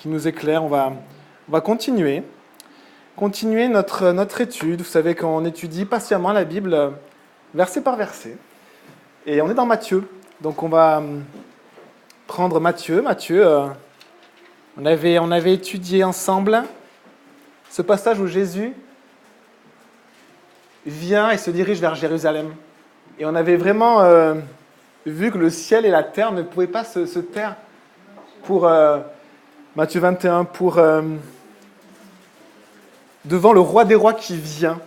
qui nous éclaire. On va continuer notre étude. Vous savez, quand on étudie patiemment la Bible, verset par verset. Et on est dans Matthieu. Donc on va prendre Matthieu. On avait étudié ensemble ce passage où Jésus vient et se dirige vers Jérusalem. Et on avait vraiment vu que le ciel et la terre ne pouvaient pas se taire pour Matthieu 21, devant le roi des rois qui vient.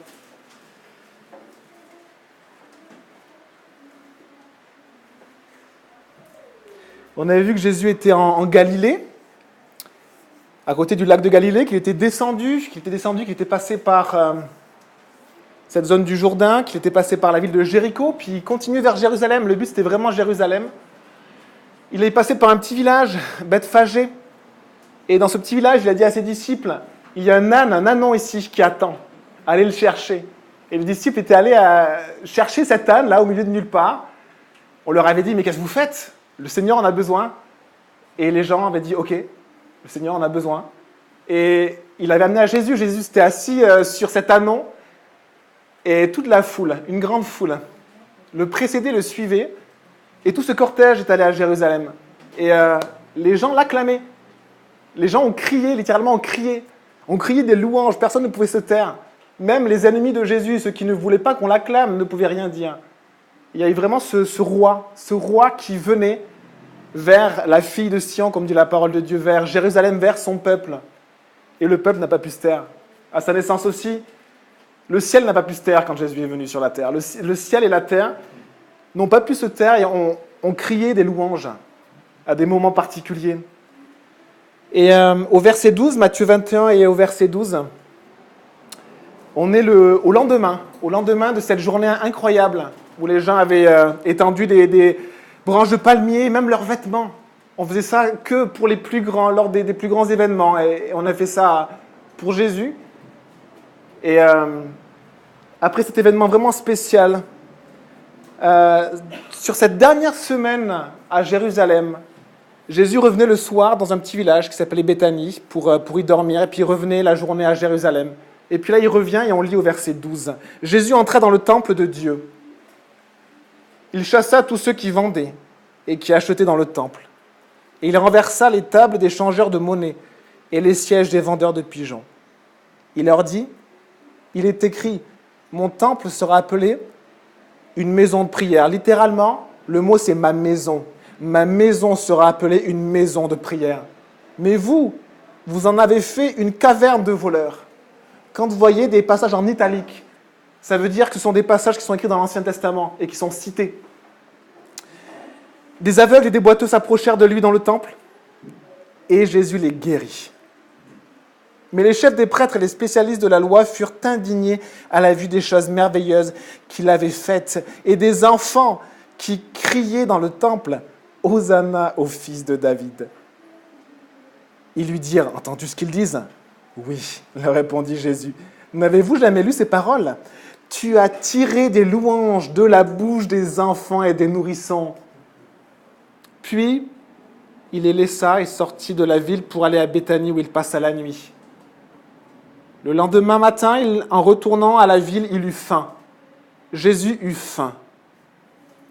On avait vu que Jésus était en Galilée, à côté du lac de Galilée, qu'il était descendu, qu'il était passé par cette zone du Jourdain, qu'il était passé par la ville de Jéricho, puis il continuait vers Jérusalem. Le but, c'était vraiment Jérusalem. Il est passé par un petit village, Bethphagée. Et dans ce petit village, il a dit à ses disciples, il y a un ânon ici qui attend. Allez le chercher. Et les disciples étaient allés chercher cet âne, là, au milieu de nulle part. On leur avait dit, mais qu'est-ce que vous faites ? Le Seigneur en a besoin. Et les gens avaient dit, ok, le Seigneur en a besoin. Et il avait amené à Jésus. Jésus s'était assis sur cet ânon. Et toute la foule, une grande foule, le précédait, le suivait. Et tout ce cortège est allé à Jérusalem. Et les gens l'acclamaient. Les gens ont crié, littéralement ont crié. On criait des louanges, personne ne pouvait se taire. Même les ennemis de Jésus, ceux qui ne voulaient pas qu'on l'acclame, ne pouvaient rien dire. Il y avait vraiment ce roi qui venait vers la fille de Sion, comme dit la parole de Dieu, vers Jérusalem, vers son peuple. Et le peuple n'a pas pu se taire. À sa naissance aussi, le ciel n'a pas pu se taire quand Jésus est venu sur la terre. Le ciel et la terre n'ont pas pu se taire et ont crié des louanges à des moments particuliers. Et au verset 12, Matthieu 21 et au verset 12, on est au lendemain de cette journée incroyable où les gens avaient étendu des branches de palmier, même leurs vêtements. On faisait ça que pour les plus grands, lors des plus grands événements. Et on a fait ça pour Jésus. Et après cet événement vraiment spécial, sur cette dernière semaine à Jérusalem, Jésus revenait le soir dans un petit village qui s'appelait Béthanie pour y dormir, et puis il revenait la journée à Jérusalem. Et puis là, il revient et on lit au verset 12. Jésus entra dans le temple de Dieu. Il chassa tous ceux qui vendaient et qui achetaient dans le temple. Et il renversa les tables des changeurs de monnaie et les sièges des vendeurs de pigeons. Il leur dit, il est écrit, mon temple sera appelé une maison de prière. Littéralement, le mot c'est ma maison. Ma maison sera appelée une maison de prière. Mais vous en avez fait une caverne de voleurs. Quand vous voyez des passages en italique, ça veut dire que ce sont des passages qui sont écrits dans l'Ancien Testament et qui sont cités. Des aveugles et des boiteux s'approchèrent de lui dans le temple et Jésus les guérit. Mais les chefs des prêtres et les spécialistes de la loi furent indignés à la vue des choses merveilleuses qu'il avait faites et des enfants qui criaient dans le temple « Hosanna au fils de David ». Ils lui dirent « Entends-tu ce qu'ils disent ?» « Oui, leur répondit Jésus. N'avez-vous jamais lu ces paroles ? Tu as tiré des louanges de la bouche des enfants et des nourrissons. » Puis, il les laissa et sortit de la ville pour aller à Béthanie où il passa la nuit. Le lendemain matin, en retournant à la ville, il eut faim. Jésus eut faim.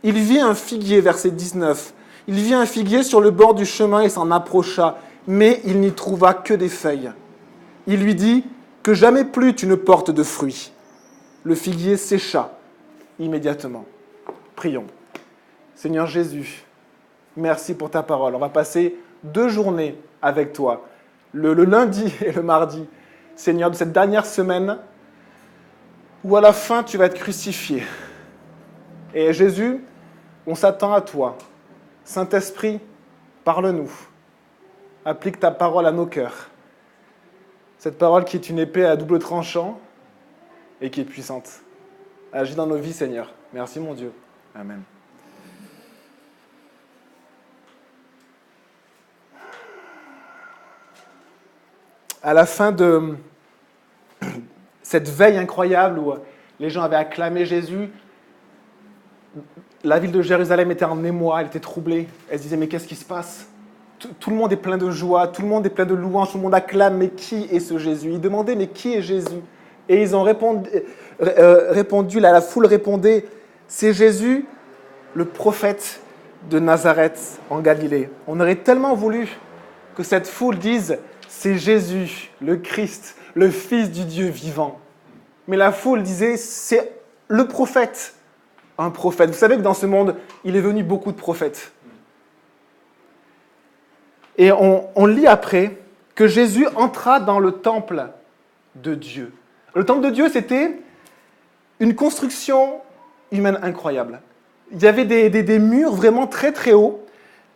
Il vit un figuier, verset 19. Il vit un figuier sur le bord du chemin et s'en approcha, mais il n'y trouva que des feuilles. Il lui dit « Que jamais plus tu ne portes de fruits. » Le figuier sécha immédiatement. Prions. Seigneur Jésus, merci pour ta parole. On va passer 2 journées avec toi, le lundi et le mardi. Seigneur, de cette dernière semaine où à la fin tu vas être crucifié. Et Jésus, on s'attend à toi. Saint-Esprit, parle-nous. Applique ta parole à nos cœurs. Cette parole qui est une épée à double tranchant et qui est puissante. Agis dans nos vies, Seigneur. Merci, mon Dieu. Amen. À la fin de cette veille incroyable où les gens avaient acclamé Jésus, la ville de Jérusalem était en émoi, elle était troublée. Elle se disait, mais qu'est-ce qui se passe ? tout le monde est plein de joie, tout le monde est plein de louanges, tout le monde acclame, mais qui est ce Jésus? Ils demandaient, mais qui est Jésus? Et ils ont répondu, la foule répondait, c'est Jésus, le prophète de Nazareth en Galilée. On aurait tellement voulu que cette foule dise, c'est Jésus, le Christ, le Fils du Dieu vivant. Mais la foule disait, c'est le prophète, un prophète. Vous savez que dans ce monde, il est venu beaucoup de prophètes. Et on lit après que Jésus entra dans le temple de Dieu. Le temple de Dieu, c'était une construction humaine incroyable. Il y avait des murs vraiment très très hauts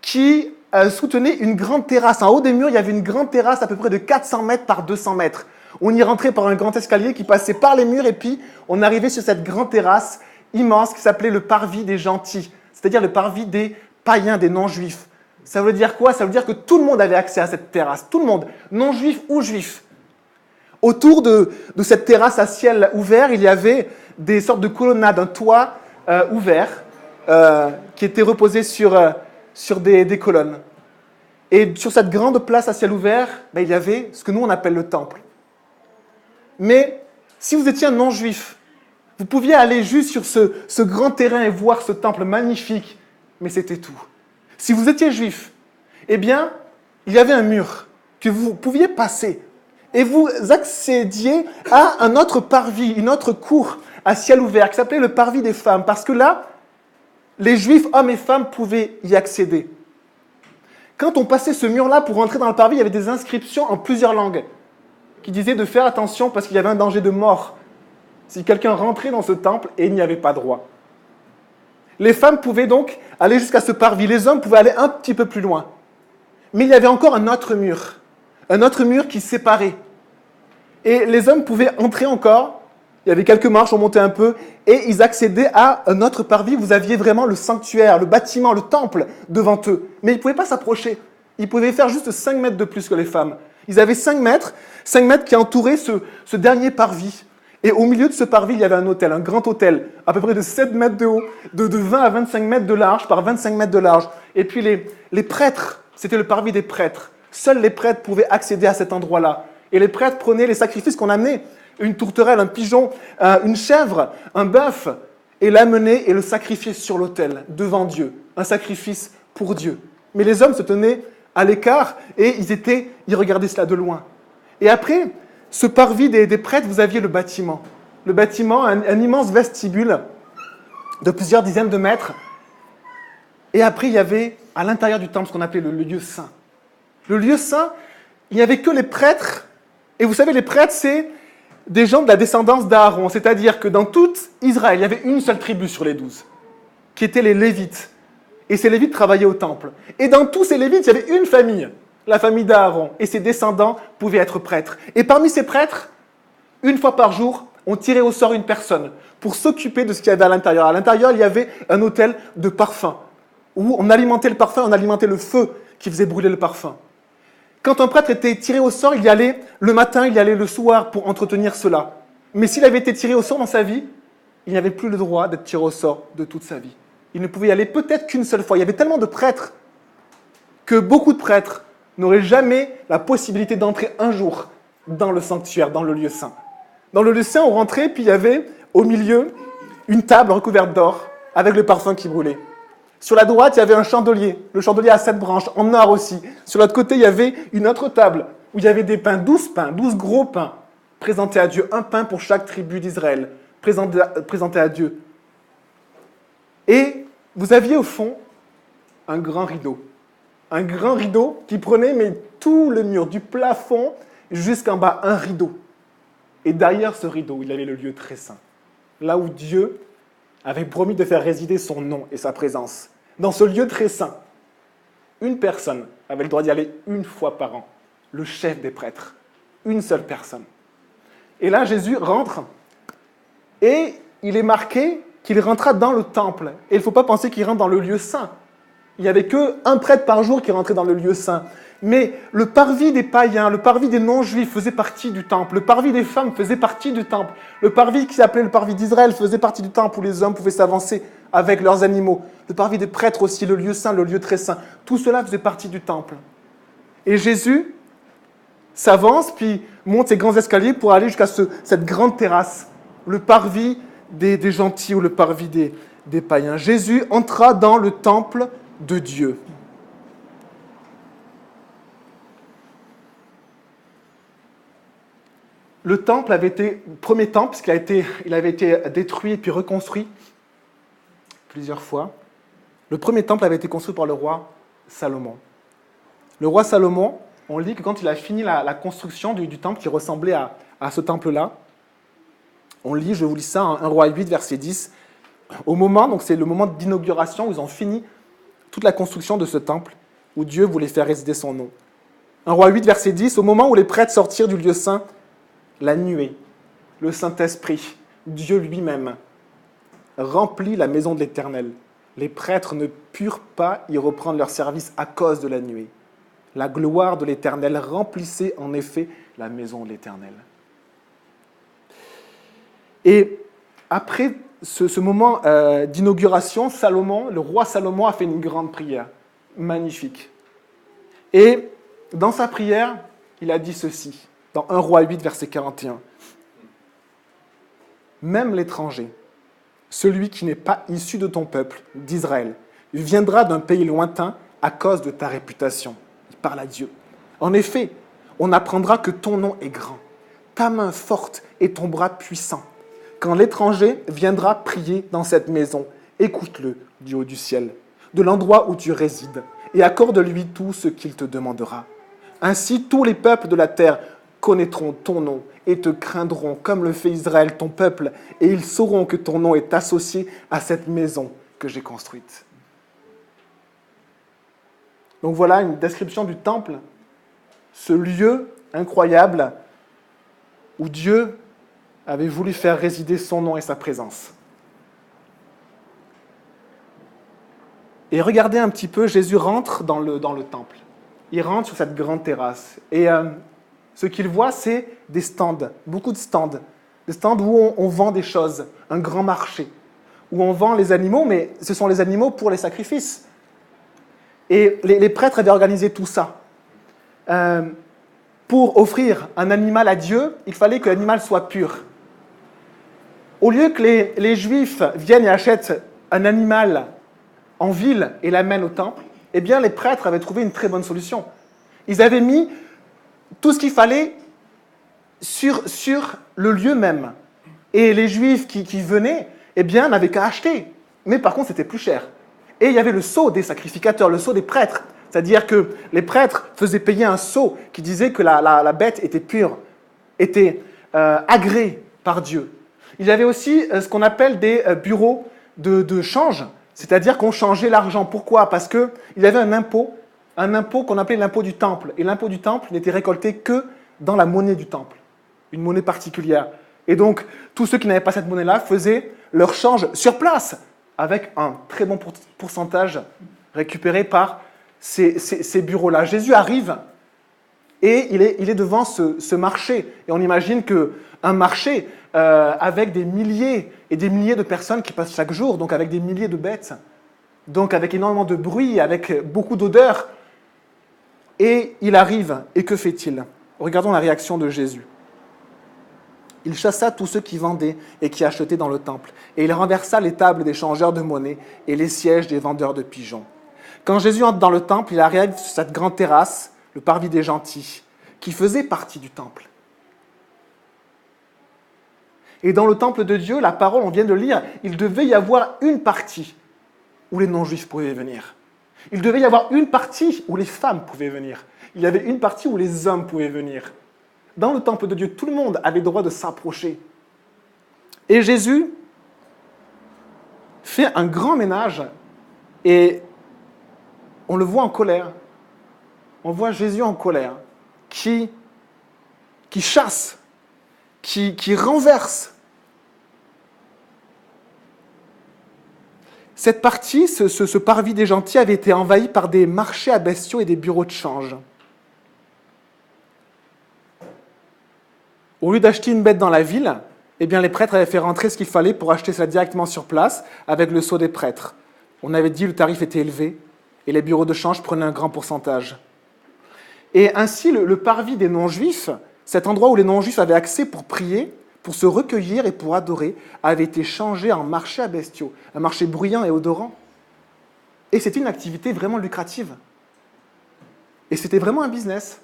qui soutenaient une grande terrasse. En haut des murs, il y avait une grande terrasse à peu près de 400 mètres par 200 mètres. On y rentrait par un grand escalier qui passait par les murs et puis on arrivait sur cette grande terrasse immense qui s'appelait le parvis des gentils, c'est-à-dire le parvis des païens, des non-juifs. Ça veut dire quoi? Ça veut dire que tout le monde avait accès à cette terrasse, tout le monde, non-juif ou juif. Autour de cette terrasse à ciel ouvert, il y avait des sortes de colonnades, un toit ouvert qui était reposé sur des colonnes. Et sur cette grande place à ciel ouvert, il y avait ce que nous on appelle le temple. Mais si vous étiez un non-juif, vous pouviez aller juste sur ce grand terrain et voir ce temple magnifique, mais c'était tout. Si vous étiez juif, eh bien, il y avait un mur que vous pouviez passer et vous accédiez à un autre parvis, une autre cour à ciel ouvert qui s'appelait le parvis des femmes, parce que là, les juifs, hommes et femmes, pouvaient y accéder. Quand on passait ce mur-là pour entrer dans le parvis, il y avait des inscriptions en plusieurs langues qui disaient de faire attention parce qu'il y avait un danger de mort si quelqu'un rentrait dans ce temple et il n'y avait pas droit. Les femmes pouvaient donc aller jusqu'à ce parvis, les hommes pouvaient aller un petit peu plus loin. Mais il y avait encore un autre mur qui séparait. Et les hommes pouvaient entrer encore, il y avait quelques marches, on montait un peu, et ils accédaient à un autre parvis. Vous aviez vraiment le sanctuaire, le bâtiment, le temple devant eux. Mais ils ne pouvaient pas s'approcher. Ils pouvaient faire juste 5 mètres de plus que les femmes. Ils avaient 5 mètres qui entouraient ce dernier parvis. Et au milieu de ce parvis, il y avait un autel, un grand autel, à peu près de 7 mètres de haut, de 20 à 25 mètres de large par 25 mètres de large. Et puis les prêtres, c'était le parvis des prêtres. Seuls les prêtres pouvaient accéder à cet endroit-là. Et les prêtres prenaient les sacrifices qu'on amenait, une tourterelle, un pigeon, une chèvre, un bœuf, et l'amenaient et le sacrifiaient sur l'autel, devant Dieu. Un sacrifice pour Dieu. Mais les hommes se tenaient à l'écart et ils regardaient cela de loin. Et après, ce parvis des prêtres, vous aviez le bâtiment. Le bâtiment, un immense vestibule de plusieurs dizaines de mètres. Et après, il y avait à l'intérieur du temple ce qu'on appelait le lieu saint. Le lieu saint, il n'y avait que les prêtres. Et vous savez, les prêtres, c'est des gens de la descendance d'Aaron. C'est-à-dire que dans tout Israël, il y avait une seule tribu sur les 12, qui étaient les Lévites. Et ces Lévites travaillaient au temple. Et dans tous ces Lévites, il y avait une famille, la famille d'Aaron. Et ses descendants pouvaient être prêtres. Et parmi ces prêtres, une fois par jour, on tirait au sort une personne pour s'occuper de ce qu'il y avait à l'intérieur. À l'intérieur, il y avait un autel de parfum, où on alimentait le parfum, on alimentait le feu qui faisait brûler le parfum. Quand un prêtre était tiré au sort, il y allait le matin, il y allait le soir pour entretenir cela. Mais s'il avait été tiré au sort dans sa vie, il n'avait plus le droit d'être tiré au sort de toute sa vie. Il ne pouvait y aller peut-être qu'une seule fois. Il y avait tellement de prêtres que beaucoup de prêtres n'auraient jamais la possibilité d'entrer un jour dans le sanctuaire, dans le lieu saint. Dans le lieu saint, on rentrait, puis il y avait au milieu une table recouverte d'or avec le parfum qui brûlait. Sur la droite, il y avait un chandelier, le chandelier à 7 branches, en or aussi. Sur l'autre côté, il y avait une autre table où il y avait des pains, 12 gros pains, présentés à Dieu, un pain pour chaque tribu d'Israël, présenté à Dieu. Et vous aviez au fond un grand rideau qui prenait tout le mur, du plafond jusqu'en bas, un rideau. Et derrière ce rideau, il y avait le lieu très saint, là où Dieu avait promis de faire résider son nom et sa présence. Dans ce lieu très saint, une personne avait le droit d'y aller une fois par an, le chef des prêtres, une seule personne. Et là, Jésus rentre et il est marqué qu'il rentra dans le temple. Et il ne faut pas penser qu'il rentre dans le lieu saint. Il n'y avait qu'un prêtre par jour qui rentrait dans le lieu saint. Mais le parvis des païens, le parvis des non-juifs faisait partie du temple. Le parvis des femmes faisait partie du temple. Le parvis qui s'appelait le parvis d'Israël faisait partie du temple où les hommes pouvaient s'avancer avec leurs animaux. Le parvis des prêtres aussi, le lieu saint, le lieu très saint. Tout cela faisait partie du temple. Et Jésus s'avance, puis monte ces grands escaliers pour aller jusqu'à cette grande terrasse, le parvis des gentils ou le parvis des païens. Jésus entra dans le temple de Dieu. Le temple avait été, le premier temple, parce il avait été détruit et puis reconstruit plusieurs fois. Le premier temple avait été construit par le roi Salomon. Le roi Salomon, on lit que quand il a fini la construction du temple qui ressemblait à ce temple-là, on lit, je vous lis ça, 1 Roi 8, verset 10, au moment, donc c'est le moment d'inauguration où ils ont fini toute la construction de ce temple, où Dieu voulait faire résider son nom. 1 Roi 8, verset 10, au moment où les prêtres sortirent du lieu saint, la nuée, le Saint-Esprit, Dieu lui-même, remplit la maison de l'Éternel. Les prêtres ne purent pas y reprendre leur service à cause de la nuée. La gloire de l'Éternel remplissait en effet la maison de l'Éternel. Et après ce moment d'inauguration, le roi Salomon a fait une grande prière, magnifique. Et dans sa prière, il a dit ceci, dans 1 Roi 8, verset 41. « Même l'étranger, celui qui n'est pas issu de ton peuple, d'Israël, viendra d'un pays lointain à cause de ta réputation. » Il parle à Dieu. « En effet, on apprendra que ton nom est grand, ta main forte et ton bras puissant. Quand l'étranger viendra prier dans cette maison, écoute-le du haut du ciel, de l'endroit où tu résides, et accorde-lui tout ce qu'il te demandera. Ainsi, tous les peuples de la terre connaîtront ton nom et te craindront comme le fait Israël, ton peuple, et ils sauront que ton nom est associé à cette maison que j'ai construite. » Donc voilà une description du temple, ce lieu incroyable où Dieu avait voulu faire résider son nom et sa présence. Et regardez un petit peu, Jésus rentre dans le temple. Il rentre sur cette grande terrasse. Et ce qu'il voit, c'est des stands, beaucoup de stands. Des stands où on vend des choses, un grand marché, où on vend les animaux, mais ce sont les animaux pour les sacrifices. Et les prêtres avaient organisé tout ça. Pour offrir un animal à Dieu, il fallait que l'animal soit pur. Au lieu que les Juifs viennent et achètent un animal en ville et l'amènent au temple, eh bien les prêtres avaient trouvé une très bonne solution. Ils avaient mis tout ce qu'il fallait sur le lieu même. Et les Juifs qui venaient, eh bien, n'avaient qu'à acheter. Mais par contre, c'était plus cher. Et il y avait le sceau des sacrificateurs, le sceau des prêtres. C'est-à-dire que les prêtres faisaient payer un sceau qui disait que la bête était pure, était agréée par Dieu. Il y avait aussi ce qu'on appelle des bureaux de change, c'est-à-dire qu'on changeait l'argent. Pourquoi ? Parce qu'il y avait un impôt qu'on appelait l'impôt du temple. Et l'impôt du temple n'était récolté que dans la monnaie du temple, une monnaie particulière. Et donc, tous ceux qui n'avaient pas cette monnaie-là faisaient leur change sur place, avec un très bon pourcentage récupéré par ces bureaux-là. Jésus arrive et il est devant ce marché. Et on imagine qu'un marché avec des milliers et des milliers de personnes qui passent chaque jour, donc avec des milliers de bêtes, donc avec énormément de bruit, avec beaucoup d'odeurs. Et il arrive, et que fait-il ? Regardons la réaction de Jésus. Il chassa tous ceux qui vendaient et qui achetaient dans le temple, et il renversa les tables des changeurs de monnaie et les sièges des vendeurs de pigeons. Quand Jésus entre dans le temple, il arrive sur cette grande terrasse, le parvis des gentils, qui faisait partie du temple. Et dans le temple de Dieu, la parole, on vient de lire, il devait y avoir une partie où les non-juifs pouvaient venir. Il devait y avoir une partie où les femmes pouvaient venir. Il y avait une partie où les hommes pouvaient venir. Dans le temple de Dieu, tout le monde avait le droit de s'approcher. Et Jésus fait un grand ménage et on le voit en colère. On voit Jésus en colère qui chasse, qui renverse. Cette partie, ce parvis des gentils, avait été envahi par des marchés à bestiaux et des bureaux de change. Au lieu d'acheter une bête dans la ville, eh bien, les prêtres avaient fait rentrer ce qu'il fallait pour acheter cela directement sur place avec le sceau des prêtres. On avait dit que le tarif était élevé et les bureaux de change prenaient un grand pourcentage. Et ainsi, le parvis des non-juifs, cet endroit où les non-juifs avaient accès pour prier, pour se recueillir et pour adorer, avait été changé en marché à bestiaux, un marché bruyant et odorant. Et c'était une activité vraiment lucrative. Et c'était vraiment un business.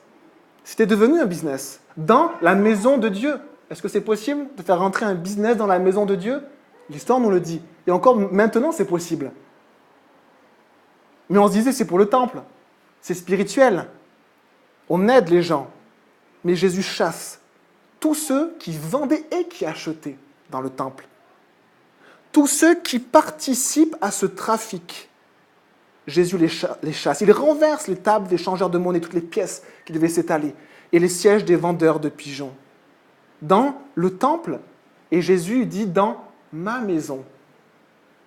C'était devenu un business dans la maison de Dieu. Est-ce que c'est possible de faire rentrer un business dans la maison de Dieu? L'histoire nous le dit. Et encore maintenant, c'est possible. Mais on se disait, c'est pour le temple. C'est spirituel. On aide les gens. Mais Jésus chasse tous ceux qui vendaient et qui achetaient dans le temple. Tous ceux qui participent à ce trafic. Jésus les chasse. Il renverse les tables des changeurs de monnaie, toutes les pièces qui devaient s'étaler, et les sièges des vendeurs de pigeons. Dans le temple, et Jésus dit, dans ma maison,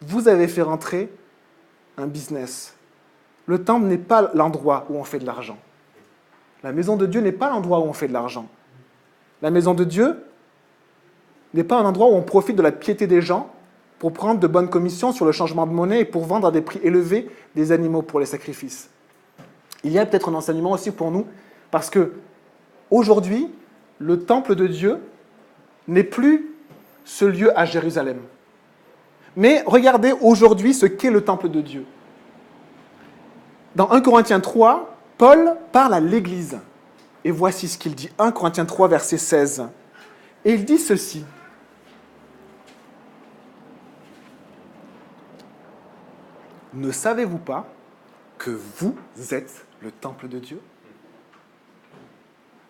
vous avez fait rentrer un business. Le temple n'est pas l'endroit où on fait de l'argent. La maison de Dieu n'est pas l'endroit où on fait de l'argent. La maison de Dieu n'est pas un endroit où on profite de la piété des gens pour prendre de bonnes commissions sur le changement de monnaie et pour vendre à des prix élevés des animaux pour les sacrifices. Il y a peut-être un enseignement aussi pour nous, parce que aujourd'hui, le temple de Dieu n'est plus ce lieu à Jérusalem. Mais regardez aujourd'hui ce qu'est le temple de Dieu. Dans 1 Corinthiens 3, Paul parle à l'Église. Et voici ce qu'il dit. 1 Corinthiens 3, verset 16. Et il dit ceci. Ne savez-vous pas que vous êtes le temple de Dieu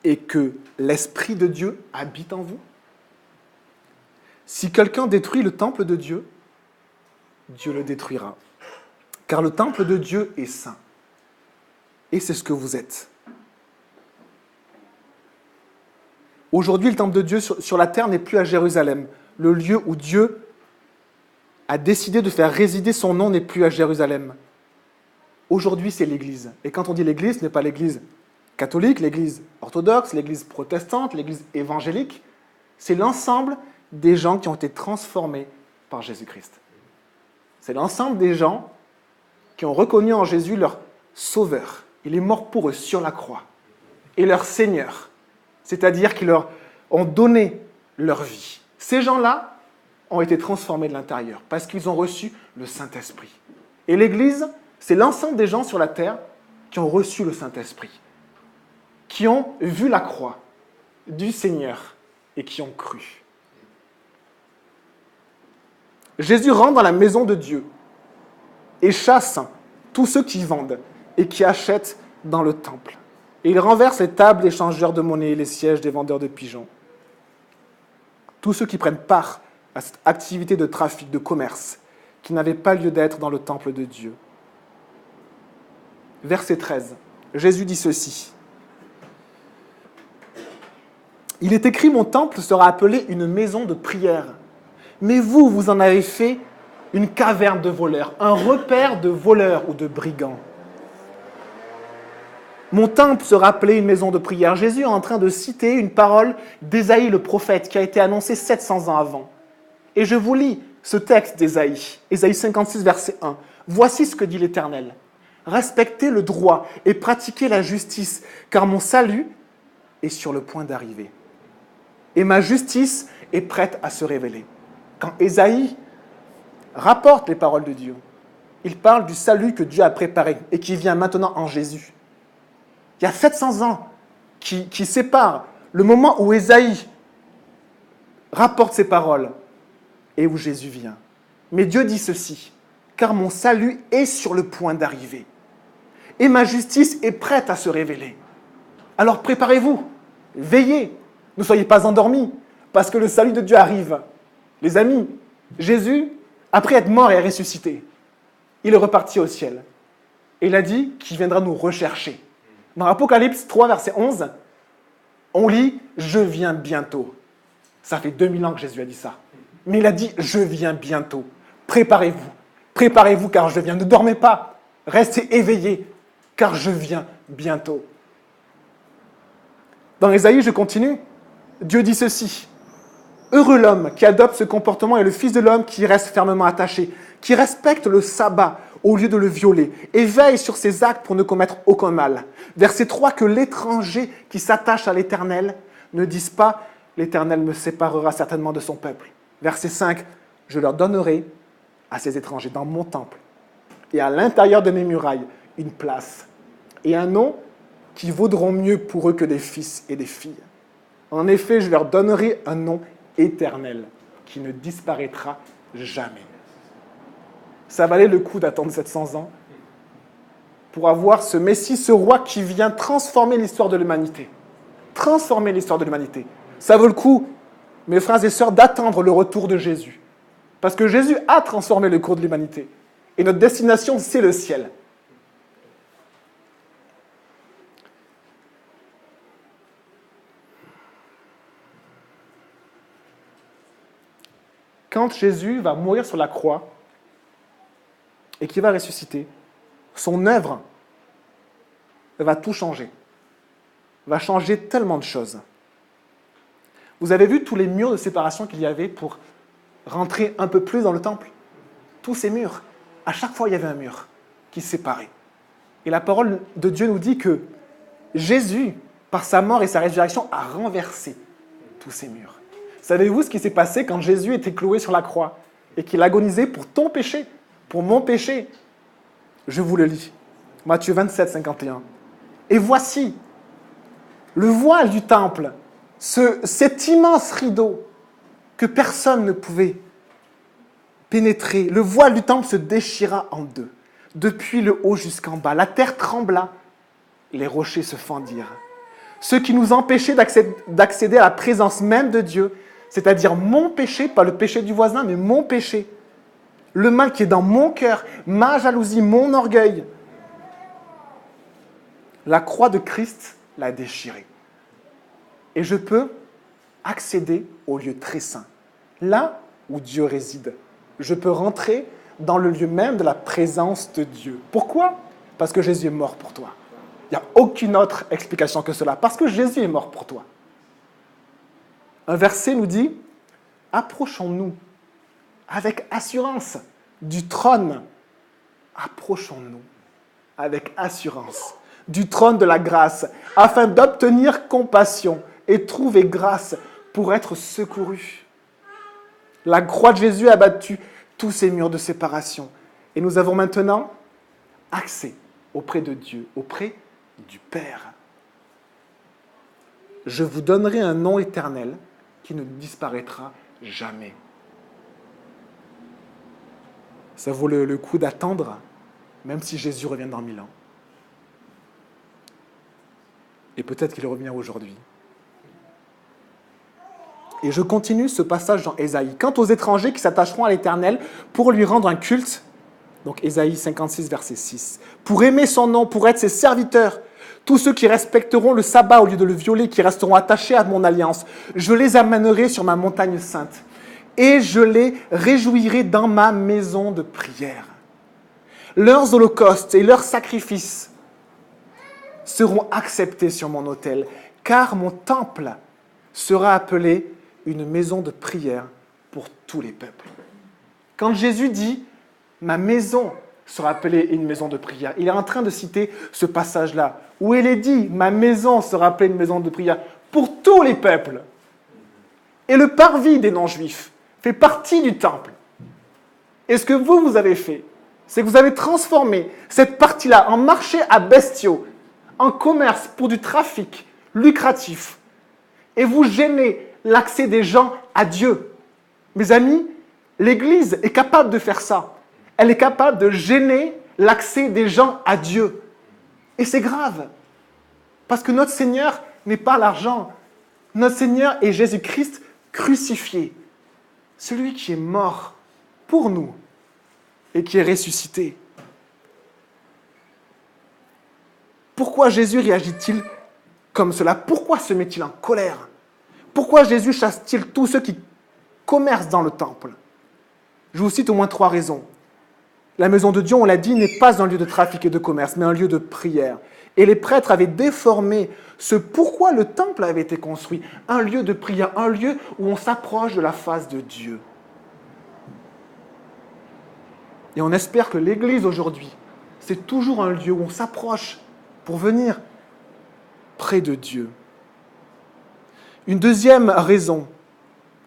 et que l'Esprit de Dieu habite en vous? Si quelqu'un détruit le temple de Dieu, Dieu le détruira. Car le temple de Dieu est saint. Et c'est ce que vous êtes. Aujourd'hui, le temple de Dieu sur la terre n'est plus à Jérusalem. Le lieu où Dieu a décidé de faire résider son nom n'est plus à Jérusalem. Aujourd'hui, c'est l'Église. Et quand on dit l'Église, ce n'est pas l'Église catholique, l'Église orthodoxe, l'Église protestante, l'Église évangélique. C'est l'ensemble des gens qui ont été transformés par Jésus-Christ. C'est l'ensemble des gens qui ont reconnu en Jésus leur Sauveur. Il est mort pour eux sur la croix. Et leur Seigneur. C'est-à-dire qu'ils leur ont donné leur vie. Ces gens-là ont été transformés de l'intérieur parce qu'ils ont reçu le Saint-Esprit. Et l'Église, c'est l'ensemble des gens sur la terre qui ont reçu le Saint-Esprit, qui ont vu la croix du Seigneur et qui ont cru. Jésus rentre dans la maison de Dieu et chasse tous ceux qui vendent et qui achètent dans le temple. Et il renverse les tables des changeurs de monnaie et les sièges des vendeurs de pigeons. Tous ceux qui prennent part à cette activité de trafic, de commerce, qui n'avait pas lieu d'être dans le temple de Dieu. Verset 13. Jésus dit ceci. Il est écrit, mon temple sera appelé une maison de prière. Mais vous, vous en avez fait une caverne de voleurs, un repère de voleurs ou de brigands. Mon temple sera appelé une maison de prière. Jésus est en train de citer une parole d'Ésaïe le prophète qui a été annoncée 700 ans avant. Et je vous lis ce texte d'Ésaïe, Ésaïe 56, verset 1. Voici ce que dit l'Éternel. Respectez le droit et pratiquez la justice, car mon salut est sur le point d'arriver. Et ma justice est prête à se révéler. Quand Ésaïe rapporte les paroles de Dieu, il parle du salut que Dieu a préparé et qui vient maintenant en Jésus. Il y a 700 ans qui séparent le moment où Ésaïe rapporte ces paroles et où Jésus vient. Mais Dieu dit ceci, car mon salut est sur le point d'arriver et ma justice est prête à se révéler. Alors préparez-vous, veillez, ne soyez pas endormis, parce que le salut de Dieu arrive. Les amis, Jésus, après être mort et ressuscité, il est reparti au ciel. Et il a dit qu'il viendra nous rechercher. Dans Apocalypse 3, verset 11, on lit « Je viens bientôt ». Ça fait 2000 ans que Jésus a dit ça. Mais il a dit « Je viens bientôt ». Préparez-vous. Préparez-vous car je viens. Ne dormez pas. Restez éveillés car je viens bientôt. Dans Ésaïe, je continue. Dieu dit ceci. Heureux l'homme qui adopte ce comportement et le Fils de l'homme qui reste fermement attaché, qui respecte le sabbat au lieu de le violer, et veille sur ses actes pour ne commettre aucun mal. Verset 3, que l'étranger qui s'attache à l'Éternel ne dise pas « l'Éternel me séparera certainement de son peuple ». Verset 5, je leur donnerai à ces étrangers dans mon temple et à l'intérieur de mes murailles une place et un nom qui vaudront mieux pour eux que des fils et des filles. En effet, je leur donnerai un nom éternel qui ne disparaîtra jamais. Ça valait le coup d'attendre 700 ans pour avoir ce Messie, ce roi qui vient transformer l'histoire de l'humanité. Transformer l'histoire de l'humanité. Ça vaut le coup, mes frères et sœurs, d'attendre le retour de Jésus. Parce que Jésus a transformé le cours de l'humanité. Et notre destination, c'est le ciel. Quand Jésus va mourir sur la croix et qu'il va ressusciter, son œuvre va tout changer. Va changer tellement de choses. Vous avez vu tous les murs de séparation qu'il y avait pour rentrer un peu plus dans le temple? Tous ces murs. À chaque fois, il y avait un mur qui séparait. Et la parole de Dieu nous dit que Jésus, par sa mort et sa résurrection, a renversé tous ces murs. Savez-vous ce qui s'est passé quand Jésus était cloué sur la croix et qu'il agonisait pour ton péché, pour mon péché? Je vous le lis. Matthieu 27, 51. Et voici le voile du temple, cet immense rideau que personne ne pouvait pénétrer. Le voile du temple se déchira en deux, depuis le haut jusqu'en bas. La terre trembla, les rochers se fendirent. Ce qui nous empêchait d'accéder à la présence même de Dieu, c'est-à-dire mon péché, pas le péché du voisin, mais mon péché. Le mal qui est dans mon cœur, ma jalousie, mon orgueil. La croix de Christ l'a déchiré. Et je peux accéder au lieu très saint, là où Dieu réside. Je peux rentrer dans le lieu même de la présence de Dieu. Pourquoi? Parce que Jésus est mort pour toi. Il n'y a aucune autre explication que cela. Parce que Jésus est mort pour toi. Un verset nous dit « Approchons-nous avec assurance du trône. » Approchons-nous avec assurance du trône de la grâce, afin d'obtenir compassion et trouver grâce pour être secourus. La croix de Jésus a battu tous ces murs de séparation. Et nous avons maintenant accès auprès de Dieu, auprès du Père. Je vous donnerai un nom éternel qui ne disparaîtra jamais. Ça vaut le coup d'attendre, même si Jésus revient dans 1000 ans. Et peut-être qu'il revient aujourd'hui. Et je continue ce passage dans Ésaïe. Quant aux étrangers qui s'attacheront à l'Éternel pour lui rendre un culte, donc Ésaïe 56, verset 6, pour aimer son nom, pour être ses serviteurs, tous ceux qui respecteront le sabbat au lieu de le violer, qui resteront attachés à mon alliance, je les amènerai sur ma montagne sainte et je les réjouirai dans ma maison de prière. Leurs holocaustes et leurs sacrifices seront acceptés sur mon autel, car mon temple sera appelé une maison de prière pour tous les peuples. Quand Jésus dit « ma maison sera appelée une maison de prière », il est en train de citer ce passage-là, où il est dit « ma maison sera appelée une maison de prière pour tous les peuples ». Et le parvis des non-juifs fait partie du temple. Et ce que vous avez fait, c'est que vous avez transformé cette partie-là en marché à bestiaux, en commerce pour du trafic lucratif. Et vous gênez l'accès des gens à Dieu. Mes amis, l'Église est capable de faire ça. Elle est capable de gêner l'accès des gens à Dieu. Et c'est grave. Parce que notre Seigneur n'est pas l'argent. Notre Seigneur est Jésus-Christ crucifié. Celui qui est mort pour nous et qui est ressuscité. Pourquoi Jésus réagit-il comme cela? Pourquoi se met-il en colère? Pourquoi Jésus chasse-t-il tous ceux qui commercent dans le temple? Je vous cite au moins 3 raisons. La maison de Dieu, on l'a dit, n'est pas un lieu de trafic et de commerce, mais un lieu de prière. Et les prêtres avaient déformé ce pourquoi le temple avait été construit. Un lieu de prière, un lieu où on s'approche de la face de Dieu. Et on espère que l'Église aujourd'hui, c'est toujours un lieu où on s'approche pour venir près de Dieu. Une deuxième raison,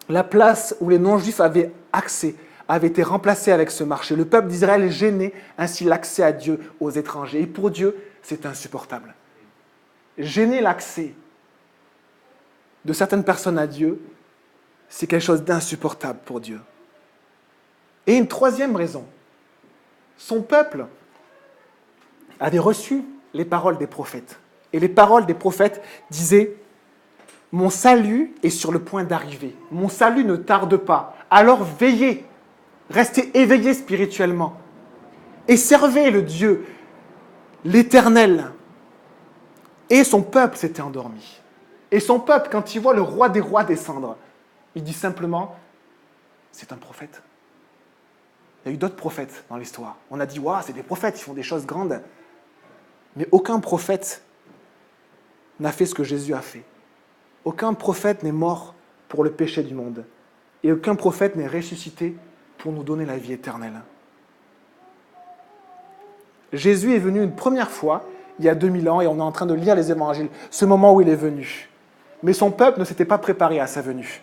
la place où les non-juifs avaient accès avait été remplacée avec ce marché. Le peuple d'Israël gênait ainsi l'accès à Dieu aux étrangers. Et pour Dieu, c'est insupportable. Gêner l'accès de certaines personnes à Dieu, c'est quelque chose d'insupportable pour Dieu. Et une troisième raison, son peuple avait reçu les paroles des prophètes. Et les paroles des prophètes disaient « Mon salut est sur le point d'arriver. Mon salut ne tarde pas. Alors veillez, restez éveillés spirituellement. Et servez le Dieu, l'Éternel. » Et son peuple s'était endormi. Et son peuple, quand il voit le roi des rois descendre, il dit simplement « C'est un prophète. » Il y a eu d'autres prophètes dans l'histoire. On a dit « Waouh, c'est des prophètes, ils font des choses grandes. » Mais aucun prophète n'a fait ce que Jésus a fait. Aucun prophète n'est mort pour le péché du monde. Et aucun prophète n'est ressuscité pour nous donner la vie éternelle. Jésus est venu une première fois, il y a 2000 ans, et on est en train de lire les évangiles, ce moment où il est venu. Mais son peuple ne s'était pas préparé à sa venue.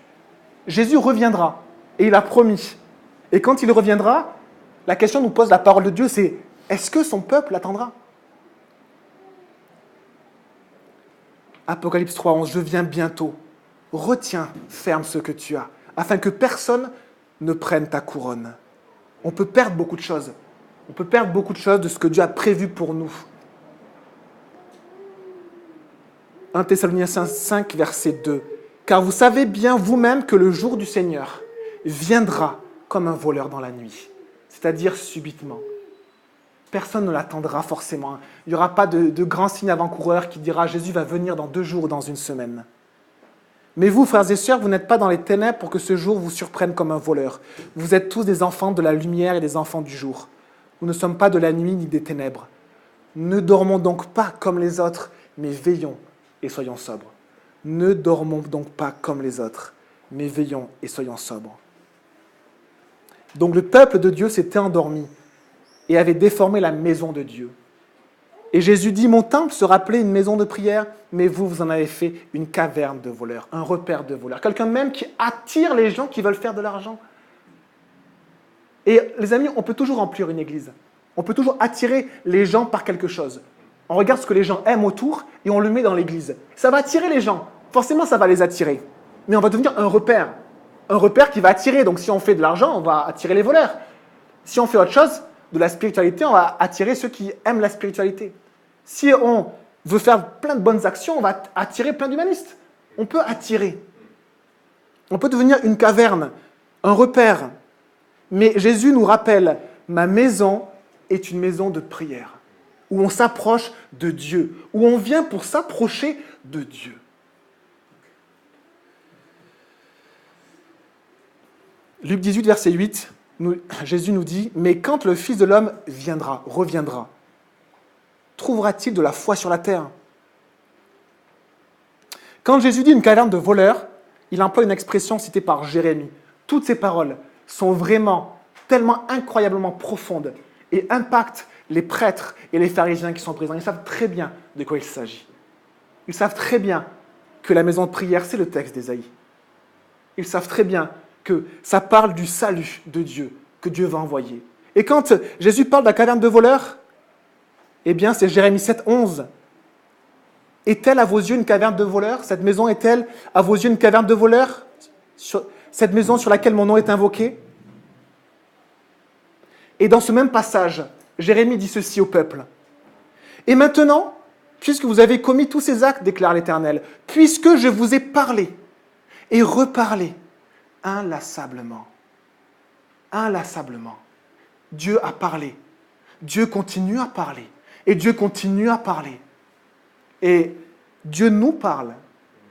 Jésus reviendra, et il a promis. Et quand il reviendra, la question nous pose la parole de Dieu, c'est est-ce que son peuple l'attendra ? Apocalypse 3:11, je viens bientôt. Retiens ferme ce que tu as, afin que personne ne prenne ta couronne. On peut perdre beaucoup de choses. On peut perdre beaucoup de choses de ce que Dieu a prévu pour nous. 1 Thessaloniciens 5, verset 2. Car vous savez bien vous-même que le jour du Seigneur viendra comme un voleur dans la nuit, c'est-à-dire subitement. Personne ne l'attendra forcément. Il n'y aura pas de grand signe avant-coureur qui dira « Jésus va venir dans 2 jours ou dans 1 semaine ». Mais vous, frères et sœurs, vous n'êtes pas dans les ténèbres pour que ce jour vous surprenne comme un voleur. Vous êtes tous des enfants de la lumière et des enfants du jour. Nous ne sommes pas de la nuit ni des ténèbres. Ne dormons donc pas comme les autres, mais veillons et soyons sobres. Ne dormons donc pas comme les autres, mais veillons et soyons sobres. Donc le peuple de Dieu s'était endormi et avait déformé la maison de Dieu. Et Jésus dit, mon temple sera appelé une maison de prière, mais vous, vous en avez fait une caverne de voleurs, un repère de voleurs. Quelqu'un même qui attire les gens qui veulent faire de l'argent. Et les amis, on peut toujours remplir une église. On peut toujours attirer les gens par quelque chose. On regarde ce que les gens aiment autour et on le met dans l'église. Ça va attirer les gens. Forcément, ça va les attirer. Mais on va devenir un repère. Un repère qui va attirer. Donc si on fait de l'argent, on va attirer les voleurs. Si on fait autre chose, de la spiritualité, on va attirer ceux qui aiment la spiritualité. Si on veut faire plein de bonnes actions, on va attirer plein d'humanistes. On peut attirer. On peut devenir une caverne, un repère. Mais Jésus nous rappelle, ma maison est une maison de prière, où on s'approche de Dieu, où on vient pour s'approcher de Dieu. Luc 18, verset 8, Jésus nous dit, « Mais quand le Fils de l'homme viendra, reviendra, trouvera-t-il de la foi sur la terre ?» Quand Jésus dit une caverne de voleurs, il emploie une expression citée par Jérémie. Toutes ces paroles sont vraiment tellement incroyablement profondes et impactent les prêtres et les pharisiens qui sont présents. Ils savent très bien de quoi il s'agit. Ils savent très bien que la maison de prière, c'est le texte d'Ésaïe. Ils savent très bien que ça parle du salut de Dieu, que Dieu va envoyer. Et quand Jésus parle de la caverne de voleurs, eh bien, c'est Jérémie 7, 11. Est-elle à vos yeux une caverne de voleurs ? Cette maison est-elle à vos yeux une caverne de voleurs ? Cette maison sur laquelle mon nom est invoqué ? Et dans ce même passage, Jérémie dit ceci au peuple. « Et maintenant, puisque vous avez commis tous ces actes, déclare l'Éternel, puisque je vous ai parlé et reparlé inlassablement, Dieu a parlé, Dieu continue à parler, et Dieu continue à parler. Et Dieu nous parle,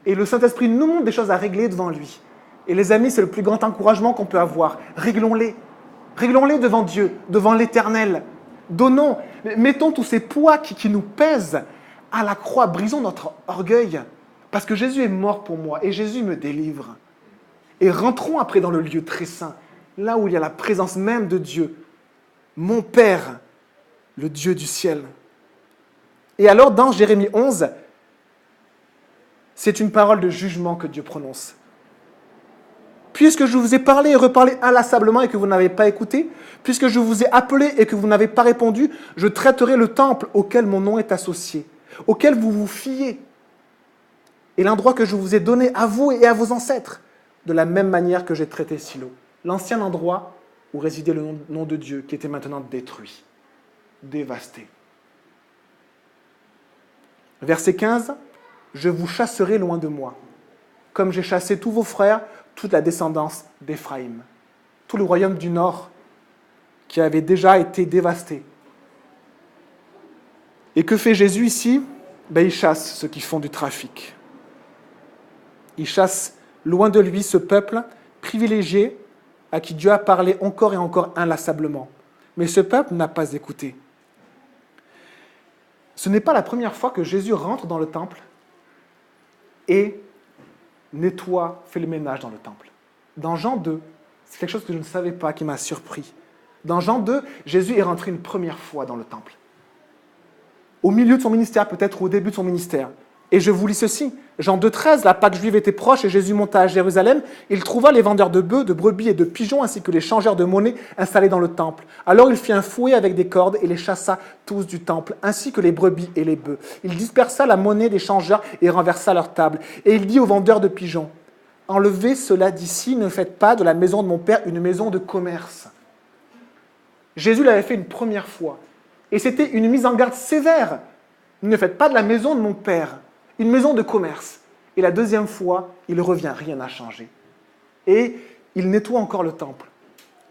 et le Saint-Esprit nous montre des choses à régler devant lui. Et les amis, c'est le plus grand encouragement qu'on peut avoir. Réglons-les. Réglons-les devant Dieu, devant l'Éternel. Donnons, mettons tous ces poids qui nous pèsent à la croix. Brisons notre orgueil. Parce que Jésus est mort pour moi et Jésus me délivre. Et rentrons après dans le lieu très saint, là où il y a la présence même de Dieu. mon Père, le Dieu du ciel. Et alors, dans Jérémie 11, c'est une parole de jugement que Dieu prononce. Puisque je vous ai parlé et reparlé inlassablement et que vous n'avez pas écouté, puisque je vous ai appelé et que vous n'avez pas répondu, je traiterai le temple auquel mon nom est associé, auquel vous vous fiez, et l'endroit que je vous ai donné à vous et à vos ancêtres, de la même manière que j'ai traité Silo, l'ancien endroit où résidait le nom de Dieu, qui était maintenant détruit, dévasté. Verset 15, « Je vous chasserai loin de moi, comme j'ai chassé tous vos frères, toute la descendance d'Éphraïm. » Tout le royaume du nord qui avait déjà été dévasté. Et que fait Jésus ici ? Il chasse ceux qui font du trafic. Il chasse loin de lui ce peuple privilégié à qui Dieu a parlé encore et encore inlassablement. Mais ce peuple n'a pas écouté. Ce n'est pas la première fois que Jésus rentre dans le temple et nettoie, fait le ménage dans le temple. Dans Jean 2, c'est quelque chose que je ne savais pas, qui m'a surpris. Dans Jean 2, Jésus est rentré une première fois dans le temple. Au milieu de son ministère, peut-être au début de son ministère. Et je vous lis ceci. Jean 2,13, la Pâque juive était proche et Jésus monta à Jérusalem. Il trouva les vendeurs de bœufs, de brebis et de pigeons, ainsi que les changeurs de monnaie installés dans le temple. Alors il fit un fouet avec des cordes et les chassa tous du temple, ainsi que les brebis et les bœufs. Il dispersa la monnaie des changeurs et renversa leurs tables. Et il dit aux vendeurs de pigeons, « Enlevez cela d'ici, ne faites pas de la maison de mon Père une maison de commerce. » Jésus l'avait fait une première fois. Et c'était une mise en garde sévère. « Ne faites pas de la maison de mon Père une maison de commerce. » Et la deuxième fois, il revient, rien n'a changé. Et il nettoie encore le temple.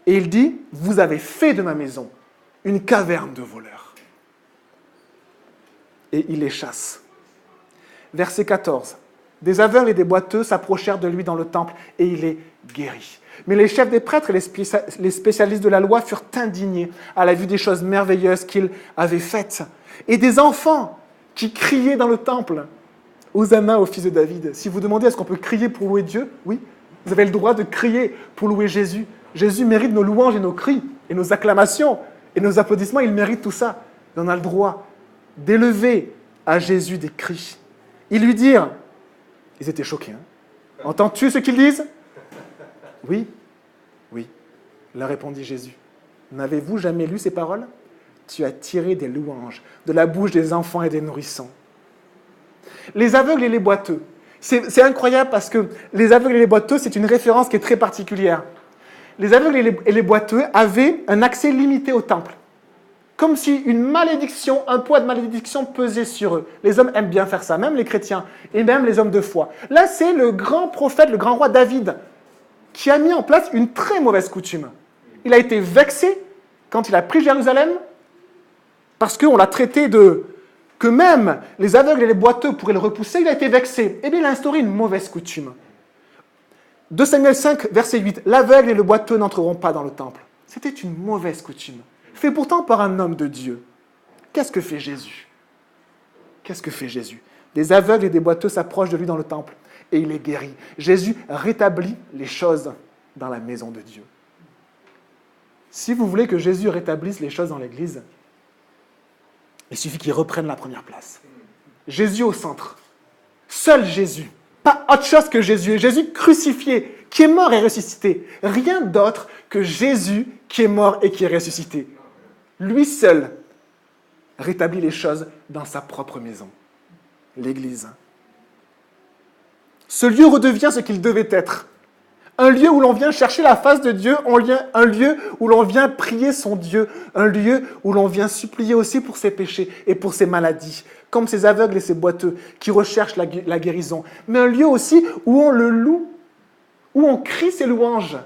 Et il dit, « Vous avez fait de ma maison une caverne de voleurs. » Et il les chasse. Verset 14. Des aveugles et des boiteux s'approchèrent de lui dans le temple et il les guérit. Mais les chefs des prêtres et les spécialistes de la loi furent indignés à la vue des choses merveilleuses qu'il avait faites. Et des enfants qui criaient dans le temple. Hosanna au fils de David. Si vous demandez est-ce qu'on peut crier pour louer Dieu, oui, vous avez le droit de crier pour louer Jésus. Jésus mérite nos louanges et nos cris, et nos acclamations, et nos applaudissements, il mérite tout ça. Et on a le droit d'élever à Jésus des cris. Ils lui dirent, ils étaient choqués, hein. Entends-tu ce qu'ils disent ? Oui, oui, leur répondit Jésus. N'avez-vous jamais lu ces paroles ? Tu as tiré des louanges de la bouche des enfants et des nourrissons. Les aveugles et les boiteux. C'est incroyable parce que les aveugles et les boiteux, c'est une référence qui est très particulière. Les aveugles et les boiteux avaient un accès limité au temple. Comme si une malédiction, un poids de malédiction pesait sur eux. Les hommes aiment bien faire ça, même les chrétiens, et même les hommes de foi. Là, c'est le grand prophète, le grand roi David, qui a mis en place une très mauvaise coutume. Il a été vexé quand il a pris Jérusalem, parce qu'on l'a traité que même les aveugles et les boiteux pourraient le repousser, il a été vexé. Eh bien, il a instauré une mauvaise coutume. 2 Samuel 5, verset 8, « L'aveugle et le boiteux n'entreront pas dans le temple. » C'était une mauvaise coutume, fait pourtant par un homme de Dieu. Qu'est-ce que fait Jésus ? Qu'est-ce que fait Jésus ? Des aveugles et des boiteux s'approchent de lui dans le temple et il les guérit. Jésus rétablit les choses dans la maison de Dieu. Si vous voulez que Jésus rétablisse les choses dans l'Église, il suffit qu'il reprenne la première place. Jésus au centre. Seul Jésus. Pas autre chose que Jésus. Jésus crucifié, qui est mort et ressuscité. Rien d'autre que Jésus qui est mort et qui est ressuscité. Lui seul rétablit les choses dans sa propre maison. L'Église. Ce lieu redevient ce qu'il devait être. Un lieu où l'on vient chercher la face de Dieu, un lieu où l'on vient prier son Dieu, un lieu où l'on vient supplier aussi pour ses péchés et pour ses maladies, comme ces aveugles et ces boiteux qui recherchent la guérison. Mais un lieu aussi où on le loue, où on crie ses louanges,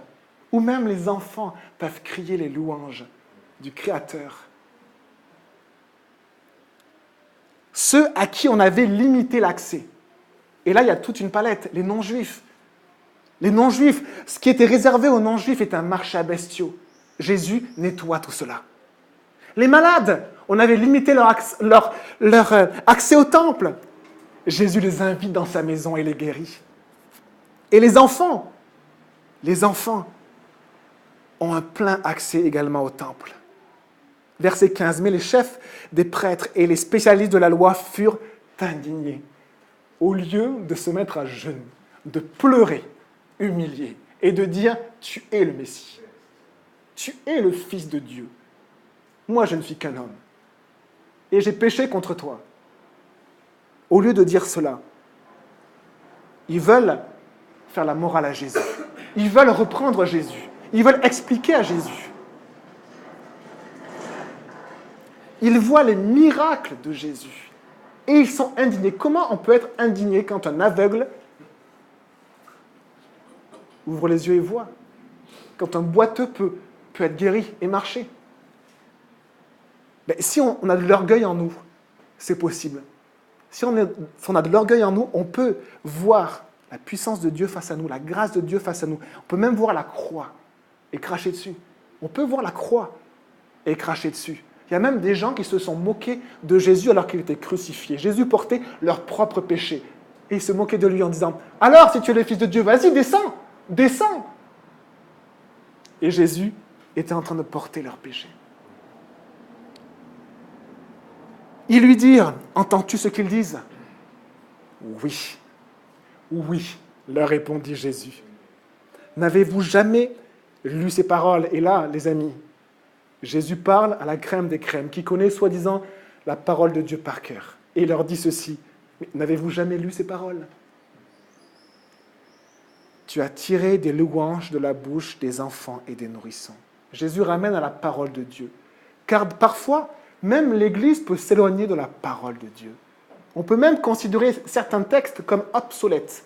où même les enfants peuvent crier les louanges du Créateur. Ceux à qui on avait limité l'accès. Et là, il y a toute une palette, les non-juifs. Les non-juifs, ce qui était réservé aux non-juifs est un marché à bestiaux. Jésus nettoie tout cela. Les malades, on avait limité leur accès au temple. Jésus les invite dans sa maison et les guérit. Et les enfants ont un plein accès également au temple. Verset 15. Mais les chefs des prêtres et les spécialistes de la loi furent indignés. Au lieu de se mettre à genoux, de pleurer, humiliés, et de dire « Tu es le Messie. Tu es le Fils de Dieu. Moi, je ne suis qu'un homme. Et j'ai péché contre toi. » Au lieu de dire cela, ils veulent faire la morale à Jésus. Ils veulent reprendre Jésus. Ils veulent expliquer à Jésus. Ils voient les miracles de Jésus. Et ils sont indignés. Comment on peut être indigné quand un aveugle ouvre les yeux et voit? Quand un boiteux peut être guéri et marcher? Mais si on a de l'orgueil en nous, c'est possible. Si on a de l'orgueil en nous, on peut voir la puissance de Dieu face à nous, la grâce de Dieu face à nous. On peut même voir la croix et cracher dessus. On peut voir la croix et cracher dessus. Il y a même des gens qui se sont moqués de Jésus alors qu'il était crucifié. Jésus portait leurs propres péchés. Et ils se moquaient de lui en disant « Alors, si tu es le Fils de Dieu, vas-y, descends, descends !» Et Jésus était en train de porter leurs péchés. Ils lui dirent « Entends-tu ce qu'ils disent ?» « Oui, oui, leur répondit Jésus. N'avez-vous jamais lu ces paroles ?» Et là, les amis, Jésus parle à la crème des crèmes, qui connaît soi-disant la parole de Dieu par cœur. Et il leur dit ceci, « Mais n'avez-vous jamais lu ces paroles ? Tu as tiré des louanges de la bouche des enfants et des nourrissons. » Jésus ramène à la parole de Dieu. Car parfois, même l'Église peut s'éloigner de la parole de Dieu. On peut même considérer certains textes comme obsolètes.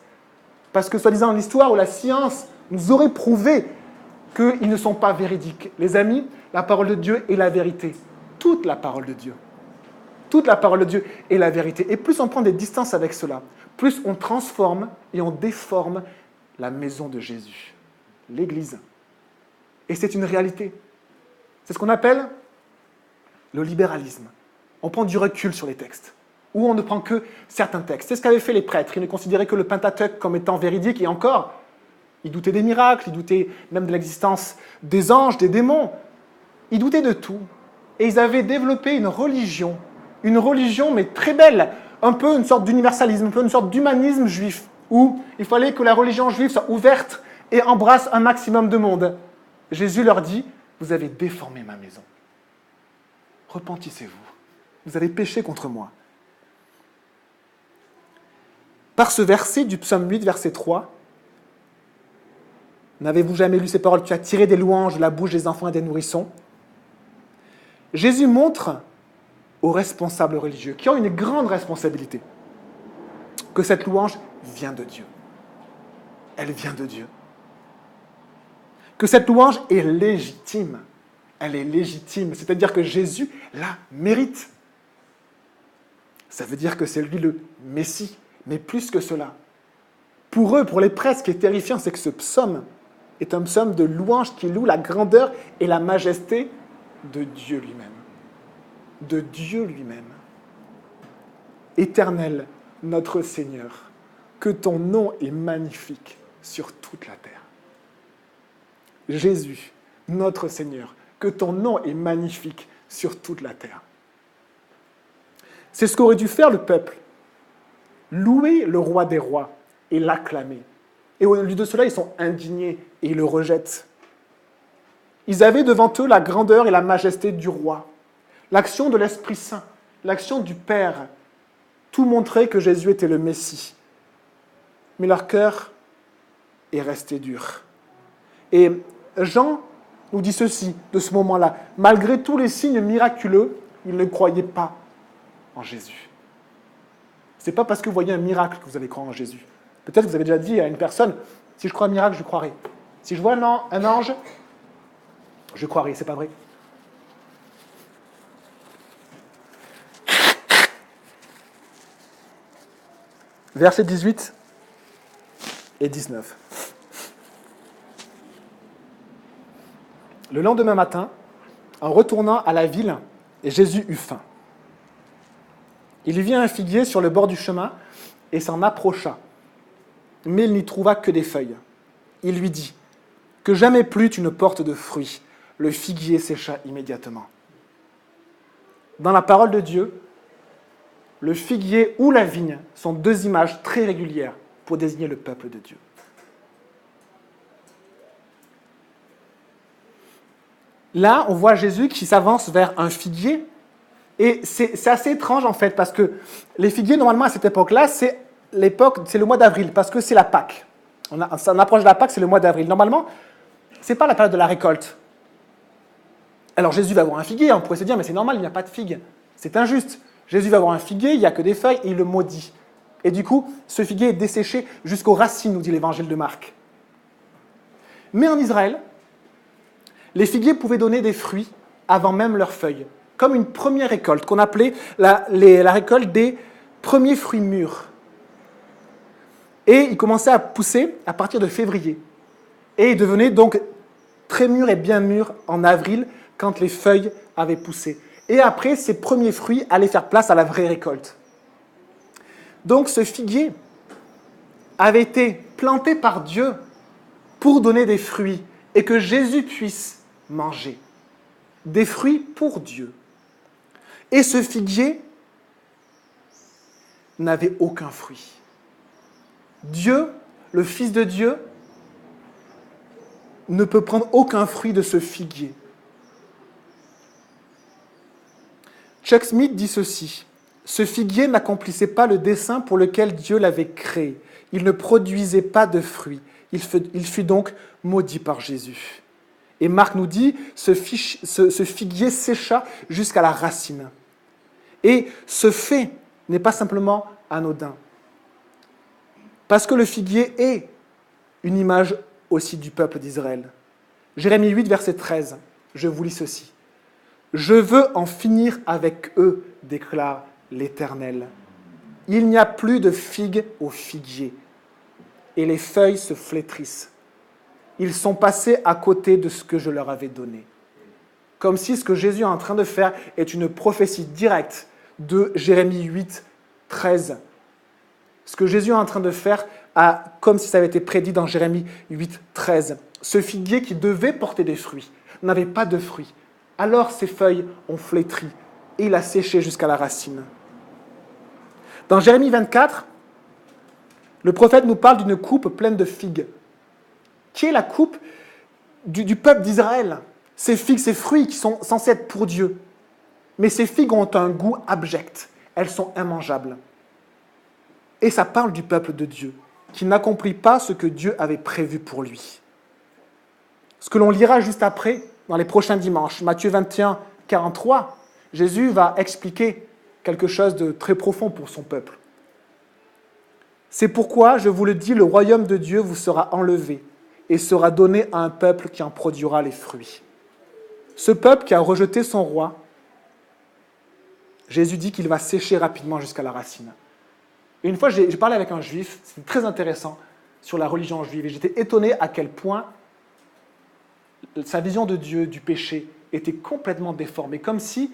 Parce que, soi-disant, l'histoire ou la science nous aurait prouvé qu'ils ne sont pas véridiques. Les amis, la parole de Dieu est la vérité. Toute la parole de Dieu. Toute la parole de Dieu est la vérité. Et plus on prend des distances avec cela, plus on transforme et on déforme la maison de Jésus, l'Église. Et c'est une réalité. C'est ce qu'on appelle le libéralisme. On prend du recul sur les textes, ou on ne prend que certains textes. C'est ce qu'avaient fait les prêtres. Ils ne considéraient que le Pentateuque comme étant véridique, et encore, ils doutaient des miracles, ils doutaient même de l'existence des anges, des démons. Ils doutaient de tout. Et ils avaient développé une religion mais très belle, un peu une sorte d'universalisme, un peu une sorte d'humanisme juif, où il fallait que la religion juive soit ouverte et embrasse un maximum de monde. Jésus leur dit, vous avez déformé ma maison. Repentissez-vous. Vous avez péché contre moi. Par ce verset du psaume 8, verset 3, n'avez-vous jamais lu ces paroles? Tu as tiré des louanges de la bouche des enfants et des nourrissons. Jésus montre aux responsables religieux, qui ont une grande responsabilité, que cette louange vient de Dieu. Elle vient de Dieu. Que cette louange est légitime. Elle est légitime, c'est-à-dire que Jésus la mérite. Ça veut dire que c'est lui le Messie, mais plus que cela. Pour eux, pour les prêtres, ce qui est terrifiant, c'est que ce psaume est un psaume de louange qui loue la grandeur et la majesté de Dieu lui-même. De Dieu lui-même. Éternel, notre Seigneur, que ton nom est magnifique sur toute la terre. Jésus, notre Seigneur, que ton nom est magnifique sur toute la terre. C'est ce qu'aurait dû faire le peuple. Louer le roi des rois et l'acclamer. Et au lieu de cela, ils sont indignés et ils le rejettent. Ils avaient devant eux la grandeur et la majesté du roi, l'action de l'Esprit Saint, l'action du Père. Tout montrait que Jésus était le Messie. Mais leur cœur est resté dur. Et Jean nous dit ceci de ce moment-là. Malgré tous les signes miraculeux, ils ne croyaient pas en Jésus. Ce n'est pas parce que vous voyez un miracle que vous allez croire en Jésus. Peut-être que vous avez déjà dit à une personne, si je crois à un miracle, je croirai. Si je vois un ange, je croirai. C'est pas vrai. Versets 18 et 19. Le lendemain matin, en retournant à la ville, Jésus eut faim. Il vit un figuier sur le bord du chemin et s'en approcha. Mais il n'y trouva que des feuilles. Il lui dit, « Que jamais plus tu ne portes de fruits. » Le figuier sécha immédiatement. Dans la parole de Dieu, le figuier ou la vigne sont deux images très régulières pour désigner le peuple de Dieu. Là, on voit Jésus qui s'avance vers un figuier. Et c'est assez étrange, en fait, parce que les figuiers, normalement, à cette époque-là, c'est le mois d'avril, parce que c'est la Pâque. On approche de la Pâque, c'est le mois d'avril. Normalement, ce n'est pas la période de la récolte. Alors Jésus va avoir un figuier, on pourrait se dire, mais c'est normal, il n'y a pas de figues. C'est injuste. Jésus va avoir un figuier, il n'y a que des feuilles, et il le maudit. Et du coup, ce figuier est desséché jusqu'aux racines, nous dit l'évangile de Marc. Mais en Israël, les figuiers pouvaient donner des fruits avant même leurs feuilles, comme une première récolte, qu'on appelait la récolte des premiers fruits mûrs. Et ils commençaient à pousser à partir de février. Et ils devenaient donc très mûrs et bien mûrs en avril, quand les feuilles avaient poussé. Et après, ces premiers fruits allaient faire place à la vraie récolte. Donc ce figuier avait été planté par Dieu pour donner des fruits et que Jésus puisse manger. Des fruits pour Dieu. Et ce figuier n'avait aucun fruit. Dieu, le Fils de Dieu, ne peut prendre aucun fruit de ce figuier. Chuck Smith dit ceci: ce figuier n'accomplissait pas le dessein pour lequel Dieu l'avait créé. Il ne produisait pas de fruits. Il fut donc maudit par Jésus. Et Marc nous dit, ce figuier sécha jusqu'à la racine. Et ce fait n'est pas simplement anodin. Parce que le figuier est une image aussi du peuple d'Israël. Jérémie 8, verset 13, je vous lis ceci. « Je veux en finir avec eux, déclare l'Éternel. Il n'y a plus de figues au figuier, et les feuilles se flétrissent. Ils sont passés à côté de ce que je leur avais donné. » Comme si ce que Jésus est en train de faire est une prophétie directe de Jérémie 8, 13. Ce que Jésus est en train de faire, comme si ça avait été prédit dans Jérémie 8, 13. Ce figuier qui devait porter des fruits n'avait pas de fruits. Alors ses feuilles ont flétri et il a séché jusqu'à la racine. Dans Jérémie 24, le prophète nous parle d'une coupe pleine de figues, qui est la coupe du peuple d'Israël. Ces figues, ces fruits qui sont censés être pour Dieu. Mais ces figues ont un goût abject. Elles sont immangeables. Et ça parle du peuple de Dieu, qui n'accomplit pas ce que Dieu avait prévu pour lui. Ce que l'on lira juste après, dans les prochains dimanches, Matthieu 21, 43, Jésus va expliquer quelque chose de très profond pour son peuple. C'est pourquoi, je vous le dis, le royaume de Dieu vous sera enlevé et sera donné à un peuple qui en produira les fruits. Ce peuple qui a rejeté son roi, Jésus dit qu'il va sécher rapidement jusqu'à la racine. Et une fois, j'ai parlé avec un juif, c'était très intéressant, sur la religion juive, et j'étais étonné à quel point sa vision de Dieu, du péché, était complètement déformée, comme si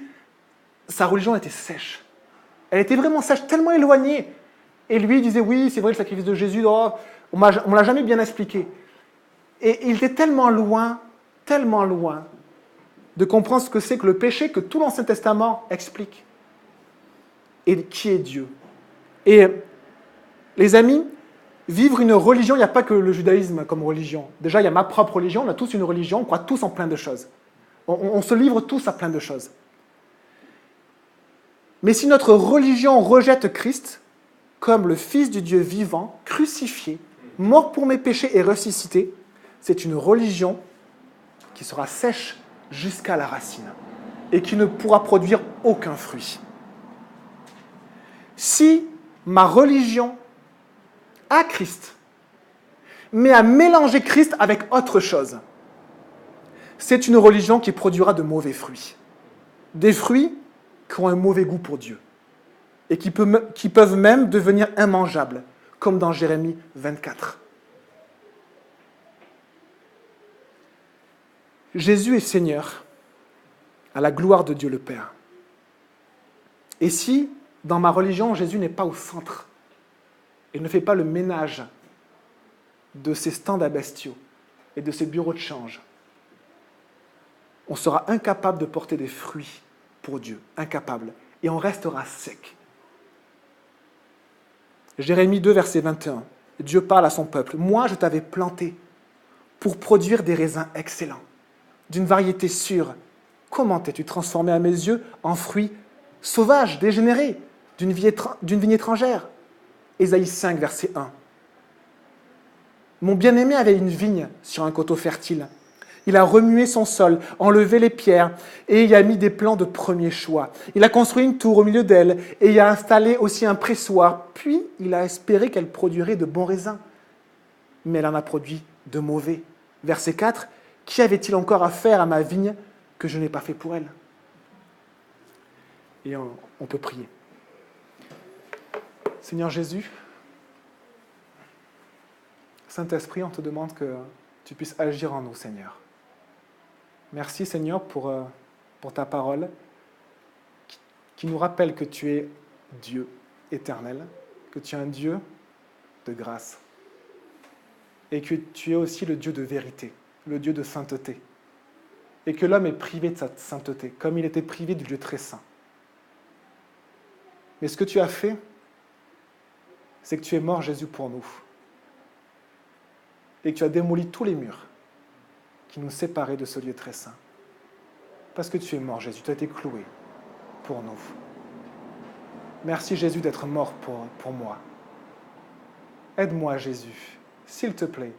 sa religion était sèche. Elle était vraiment sèche, tellement éloignée. Et lui, il disait, oui, c'est vrai, le sacrifice de Jésus, oh, on ne l'a jamais bien expliqué. Et il était tellement loin de comprendre ce que c'est que le péché que tout l'Ancien Testament explique. Et qui est Dieu. Et les amis, vivre une religion, il n'y a pas que le judaïsme comme religion. Déjà, il y a ma propre religion, on a tous une religion, on croit tous en plein de choses. On se livre tous à plein de choses. Mais si notre religion rejette Christ comme le Fils du Dieu vivant, crucifié, mort pour mes péchés et ressuscité, c'est une religion qui sera sèche jusqu'à la racine et qui ne pourra produire aucun fruit. Si ma religion a Christ, mais à mélanger Christ avec autre chose, c'est une religion qui produira de mauvais fruits. Des fruits qui ont un mauvais goût pour Dieu et qui peuvent même devenir immangeables, comme dans Jérémie 24. Jésus est Seigneur, à la gloire de Dieu le Père. Et si, dans ma religion, Jésus n'est pas au centre, et ne fait pas le ménage de ces stands à bestiaux et de ces bureaux de change, on sera incapable de porter des fruits pour Dieu, incapable, et on restera sec. Jérémie 2, verset 21. Dieu parle à son peuple. Moi, je t'avais planté pour produire des raisins excellents, d'une variété sûre. Comment t'es-tu transformé à mes yeux en fruits sauvages, dégénérés, d'une vigne étrangère? Ésaïe 5, verset 1. Mon bien-aimé avait une vigne sur un coteau fertile. Il a remué son sol, enlevé les pierres et y a mis des plants de premier choix. Il a construit une tour au milieu d'elle et y a installé aussi un pressoir. Puis il a espéré qu'elle produirait de bons raisins. Mais elle en a produit de mauvais. Verset 4. Qu'y avait-il encore à faire à ma vigne que je n'ai pas fait pour elle? Et on peut prier. Seigneur Jésus, Saint-Esprit, on te demande que tu puisses agir en nous, Seigneur. Merci, Seigneur, pour ta parole qui nous rappelle que tu es Dieu éternel, que tu es un Dieu de grâce et que tu es aussi le Dieu de vérité, le Dieu de sainteté, et que l'homme est privé de sa sainteté, comme il était privé du Dieu très saint. Mais ce que tu as fait, c'est que tu es mort, Jésus, pour nous, et que tu as démoli tous les murs qui nous séparaient de ce lieu très saint. Parce que tu es mort, Jésus, tu as été cloué pour nous. Merci, Jésus, d'être mort pour moi. Aide-moi, Jésus, s'il te plaît,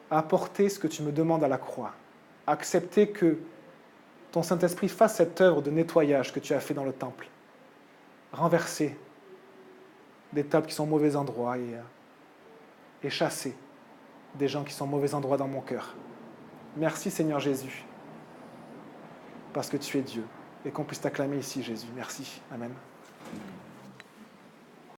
à apporter ce que tu me demandes à la croix, à accepter que ton Saint-Esprit fasse cette œuvre de nettoyage que tu as fait dans le temple, renverser des tables qui sont au mauvais endroit et chasser des gens qui sont au mauvais endroit dans mon cœur. Merci Seigneur Jésus, parce que tu es Dieu, et qu'on puisse t'acclamer ici Jésus. Merci. Amen.